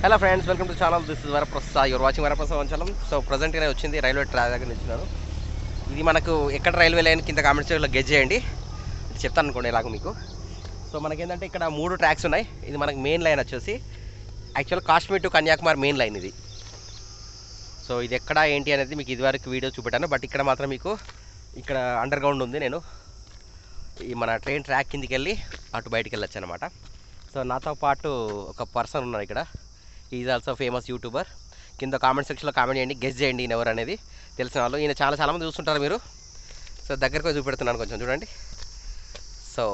Hello friends, welcome to channel. This is Varaprasad. Your watching Varaprasad channel. So ప్రజెంట్గా వచ్చింది railway track దగ్గర నిల్చున్నాను. ఇది మనకు ఎక్కడ రైల్వే లైన్ కింద కామెంట్ సెక్షన్లో గెజ్ చేయండి, చెప్తాను అనుకోండి ఎలాగో మీకు. సో మనకేంటంటే ఇక్కడ 3 ట్రాక్స్ ఉన్నాయి. ఇది మనకి మెయిన్ లైన్ వచ్చేసి actual Kashmir to Kanyakumari main line ఇది. సో ఇది ఎక్కడ ఏంటి అనేది మీకు ఇదివరకు వీడియో చూపెట్టాను, బట్ ఇక్కడ మాత్రం మీకు ఇక్కడ అండర్ గ్రౌండ్ ఉంది. నేను ఈ మన ట్రైన్ ట్రాక్ కిందికి వెళ్ళి అటు బయటికి వెళ్ళొచ్చు అనమాట. సో నాతో పాటు ఒక పర్సన్ ఉన్నారు ఇక్కడ. Is also famous YouTuber. కింద కామెంట్ సెక్షన్లో కామెంట్ చేయండి, గెస్ చేయండి ఈయన ఎవరు అనేది. తెలిసిన వాళ్ళు, ఈయన చాలామంది చూస్తుంటారు మీరు. సో దగ్గరకు చూపెడుతున్నాను, కొంచెం చూడండి. సో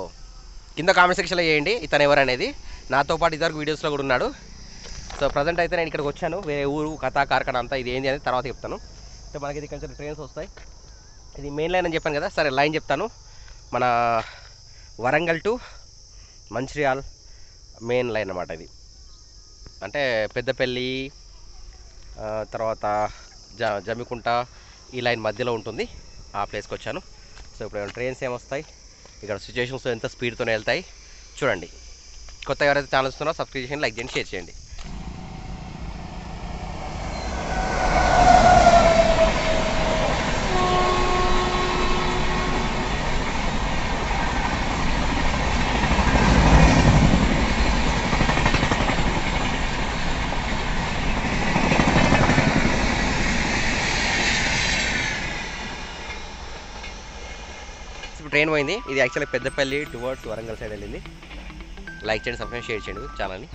కింద కామెంట్ సెక్షన్లో చేయండి ఇతను ఎవరు అనేది. నాతో పాటు ఇద్దరు వీడియోస్లో కూడా ఉన్నాడు. సో ప్రజెంట్ అయితే నేను ఇక్కడికి వచ్చాను, వేరే ఊరు కథా కార్ఖానా అంతా. ఇది ఏంటి అనేది తర్వాత చెప్తాను. సో మనకి ఇది కొంచెం ట్రైన్స్ వస్తాయి. ఇది మెయిన్ లైన్ అని చెప్పాను కదా, సరే లైన్ చెప్తాను. మన Warangal to Mancherial main line అన్నమాట ఇది. అంటే పెద్దపల్లి తర్వాత జమ్మికుంట ఈ లైన్ మధ్యలో ఉంటుంది. ఆ ప్లేస్కి వచ్చాను. సో ఇప్పుడు ట్రైన్స్ ఏమొస్తాయి, ఇక్కడ సిచ్యువేషన్స్ ఎంత స్పీడ్తోనే వెళ్తాయి చూడండి. కొత్త ఎవరైతే ఛానల్ వస్తున్నారో సబ్స్క్రైబ్ చేయండి, లైక్ చేయండి, షేర్ చేయండి. ట్రైన్ పోయింది. ఇది actually Peddapalli towards Warangal side వెళ్ళింది. లైక్ చేయండి, సబ్స్క్రైబ్ షేర్ చేయండి ఛానల్ని.